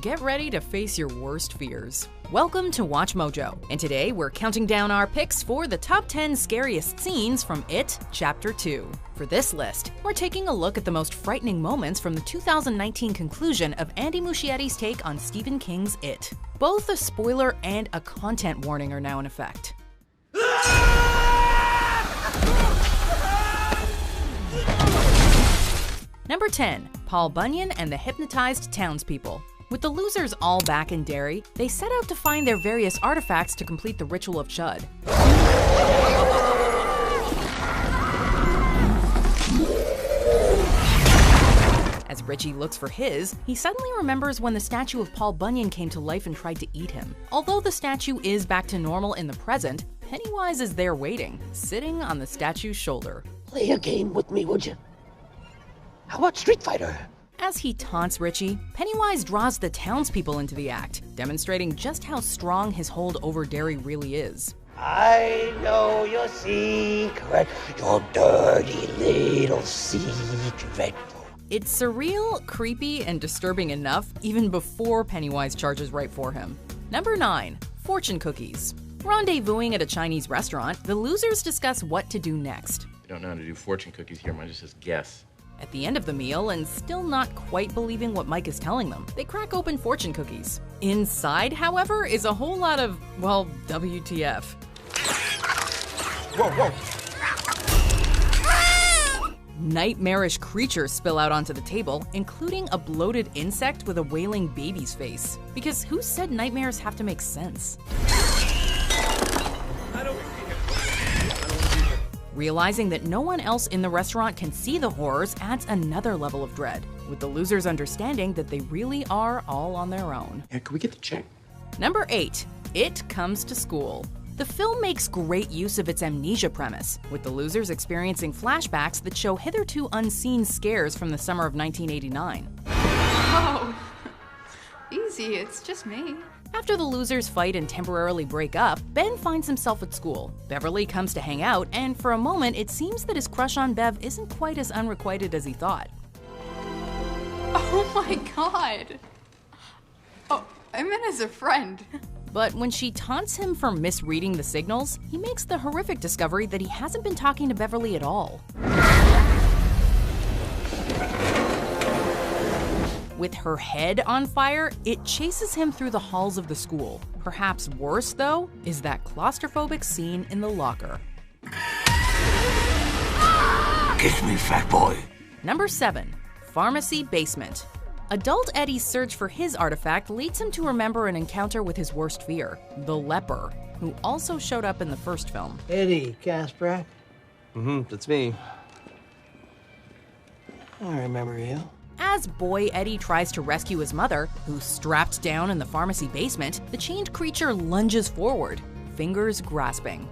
Get ready to face your worst fears. Welcome to Watch Mojo, and today we're counting down our picks for the top 10 scariest scenes from It Chapter 2. For this list, we're taking a look at the most frightening moments from the 2019 conclusion of Andy Muschietti's take on Stephen King's It. Both a spoiler and a content warning are now in effect. Number 10. Paul Bunyan and the Hypnotized Townspeople. With the losers all back in Derry, they set out to find their various artifacts to complete the ritual of Chud. As Richie looks for his, he suddenly remembers when the statue of Paul Bunyan came to life and tried to eat him. Although the statue is back to normal in the present, Pennywise is there waiting, sitting on the statue's shoulder. Play a game with me, would you? How about Street Fighter? As he taunts Richie, Pennywise draws the townspeople into the act, demonstrating just how strong his hold over Derry really is. I know your secret, your dirty little secret. It's surreal, creepy, and disturbing enough even before Pennywise charges right for him. Number 9. Fortune Cookies. Rendezvousing at a Chinese restaurant, the losers discuss what to do next. I don't know how to do fortune cookies here, mine just says guess. At the end of the meal, and still not quite believing what Mike is telling them, they crack open fortune cookies. Inside, however, is a whole lot of, well, WTF. Whoa, whoa! Nightmarish creatures spill out onto the table, including a bloated insect with a wailing baby's face. Because who said nightmares have to make sense? Realizing that no one else in the restaurant can see the horrors adds another level of dread, with the losers understanding that they really are all on their own. Yeah, can we get the check? Number 8. It Comes to School. The film makes great use of its amnesia premise, with the losers experiencing flashbacks that show hitherto unseen scares from the summer of 1989. Oh, easy, it's just me. After the losers fight and temporarily break up, Ben finds himself at school. Beverly comes to hang out, and for a moment it seems that his crush on Bev isn't quite as unrequited as he thought. Oh my god. Oh, I meant as a friend. But when she taunts him for misreading the signals, he makes the horrific discovery that he hasn't been talking to Beverly at all. With her head on fire, it chases him through the halls of the school. Perhaps worse, though, is that claustrophobic scene in the locker. Kiss me, fat boy. Number 7. Pharmacy Basement. Adult Eddie's search for his artifact leads him to remember an encounter with his worst fear, the leper, who also showed up in the first film. Eddie Kasprak? That's me. I remember you. As boy Eddie tries to rescue his mother, who's strapped down in the pharmacy basement, the chained creature lunges forward, fingers grasping.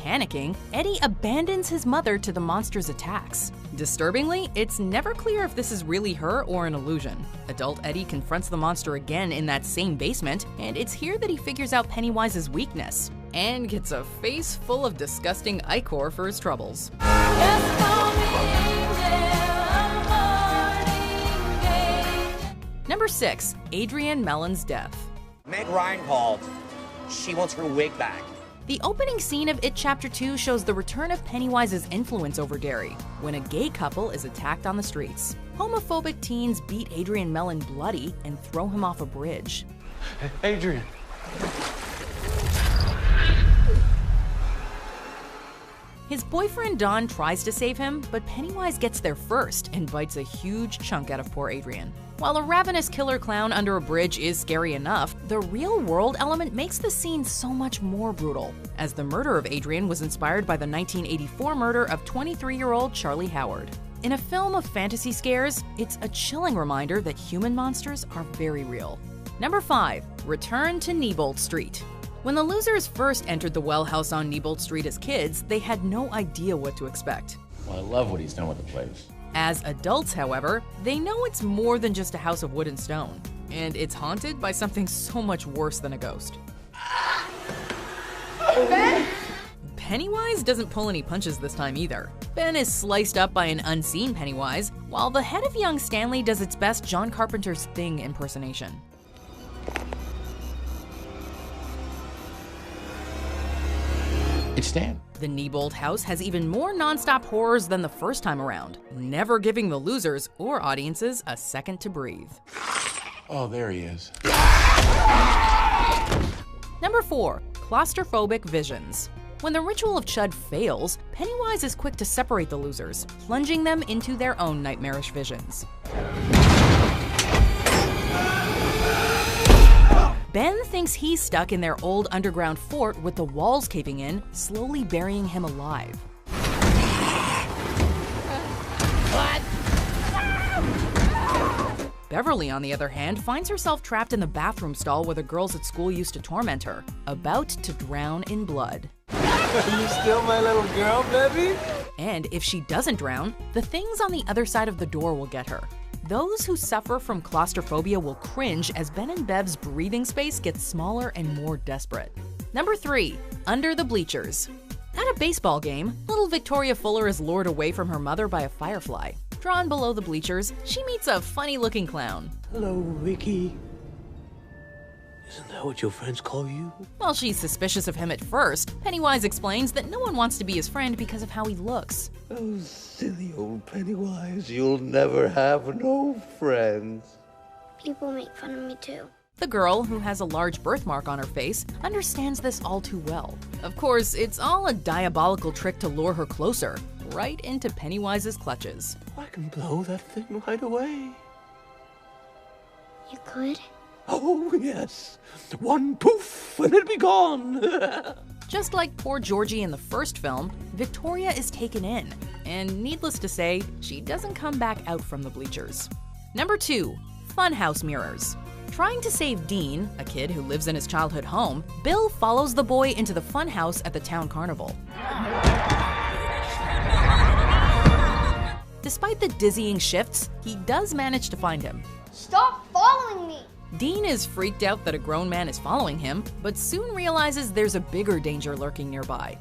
Panicking, Eddie abandons his mother to the monster's attacks. Disturbingly, it's never clear if this is really her or an illusion. Adult Eddie confronts the monster again in that same basement, and it's here that he figures out Pennywise's weakness, and gets a face full of disgusting ichor for his troubles. Number 6. Adrienne Mellon's death. Meg Ryan called. She wants her wig back. The opening scene of It Chapter 2 shows the return of Pennywise's influence over Derry, when a gay couple is attacked on the streets. Homophobic teens beat Adrienne Mellon bloody and throw him off a bridge. Adrian. His boyfriend Don tries to save him, but Pennywise gets there first and bites a huge chunk out of poor Adrian. While a ravenous killer clown under a bridge is scary enough, the real-world element makes the scene so much more brutal, as the murder of Adrian was inspired by the 1984 murder of 23-year-old Charlie Howard. In a film of fantasy scares, it's a chilling reminder that human monsters are very real. Number 5. Return to Neibolt Street. When the losers first entered the well house on Neibolt Street as kids, they had no idea what to expect. Well, I love what he's done with the place. As adults, however, they know it's more than just a house of wood and stone, and it's haunted by something so much worse than a ghost. Ben? Pennywise doesn't pull any punches this time either. Ben is sliced up by an unseen Pennywise, while the head of young Stanley does its best John Carpenter's Thing impersonation. It's Stan. The Neibold house has even more non-stop horrors than the first time around, never giving the losers or audiences a second to breathe. Oh, there he is. Number 4. Claustrophobic visions. When the ritual of Chud fails, Pennywise is quick to separate the losers, plunging them into their own nightmarish visions. Ben thinks he's stuck in their old underground fort with the walls caving in, slowly burying him alive. Beverly, on the other hand, finds herself trapped in the bathroom stall where the girls at school used to torment her, about to drown in blood. Are you still my little girl, baby? And if she doesn't drown, the things on the other side of the door will get her. Those who suffer from claustrophobia will cringe as Ben and Bev's breathing space gets smaller and more desperate. Number 3. Under the bleachers. At a baseball game, little Victoria Fuller is lured away from her mother by a firefly. Drawn below the bleachers, she meets a funny-looking clown. Hello, Ricky. Isn't that what your friends call you? While she's suspicious of him at first, Pennywise explains that no one wants to be his friend because of how he looks. Oh, silly old Pennywise, you'll never have no friends. People make fun of me too. The girl, who has a large birthmark on her face, understands this all too well. Of course, it's all a diabolical trick to lure her closer, right into Pennywise's clutches. I can blow that thing right away. You could? Oh, yes. One poof and it'll be gone. Just like poor Georgie in the first film, Victoria is taken in, and needless to say, she doesn't come back out from the bleachers. Number 2. Funhouse mirrors. Trying to save Dean, a kid who lives in his childhood home, Bill follows the boy into the funhouse at the town carnival. Despite the dizzying shifts, he does manage to find him. Stop following me! Dean is freaked out that a grown man is following him, but soon realizes there's a bigger danger lurking nearby.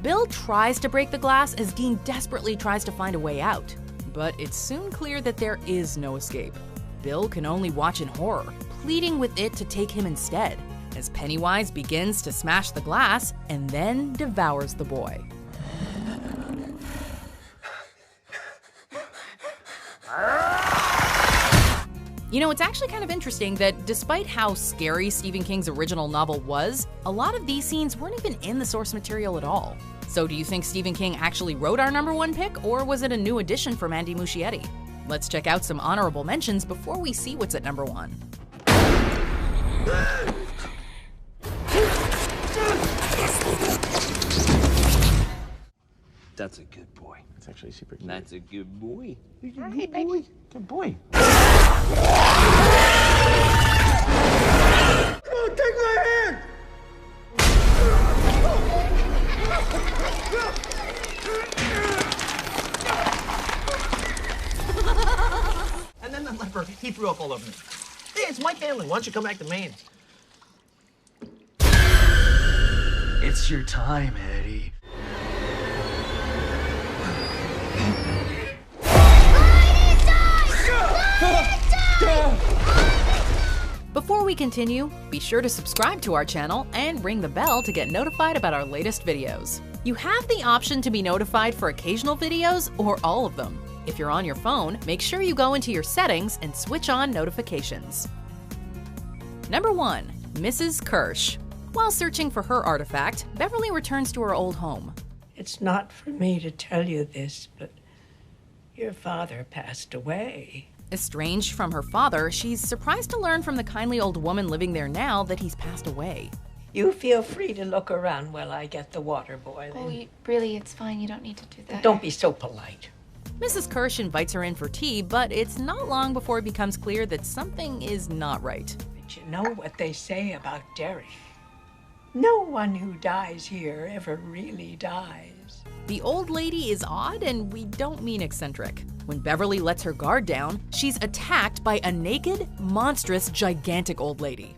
Bill tries to break the glass as Dean desperately tries to find a way out, but it's soon clear that there is no escape. Bill can only watch in horror, pleading with it to take him instead, as Pennywise begins to smash the glass and then devours the boy. You know, it's actually kind of interesting that despite how scary Stephen King's original novel was, a lot of these scenes weren't even in the source material at all. So do you think Stephen King actually wrote our number 1 pick, or was it a new addition from Andy Muschietti? Let's check out some honorable mentions before we see what's at number 1. That's a good boy. It's actually super cute. That's a good boy. Hey, baby. Good boy. Oh, take my hand! And then that leper, he threw up all over me. Hey, it's my family. Why don't you come back to Maine? It's your time, Eddie. Before we continue, be sure to subscribe to our channel and ring the bell to get notified about our latest videos. You have the option to be notified for occasional videos or all of them. If you're on your phone, make sure you go into your settings and switch on notifications. Number 1. Mrs. Kirsch. While searching for her artifact, Beverly returns to her old home. It's not for me to tell you this, but your father passed away. Estranged from her father, she's surprised to learn from the kindly old woman living there now that he's passed away. You feel free to look around while I get the water boiling. Oh, really, it's fine. You don't need to do that. Don't be so polite. Mrs. Kirsch invites her in for tea, but it's not long before it becomes clear that something is not right. But you know what they say about Derry. No one who dies here ever really dies. The old lady is odd, and we don't mean eccentric. When Beverly lets her guard down, she's attacked by a naked, monstrous, gigantic old lady.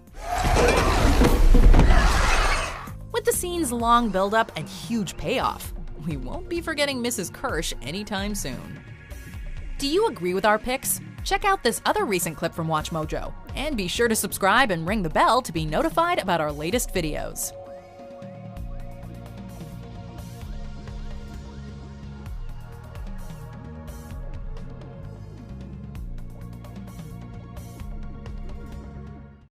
with the scene's long buildup and huge payoff. We won't be forgetting Mrs. Kirsch anytime soon. Do you agree with our picks? Check out this other recent clip from WatchMojo, and be sure to subscribe and ring the bell to be notified about our latest videos.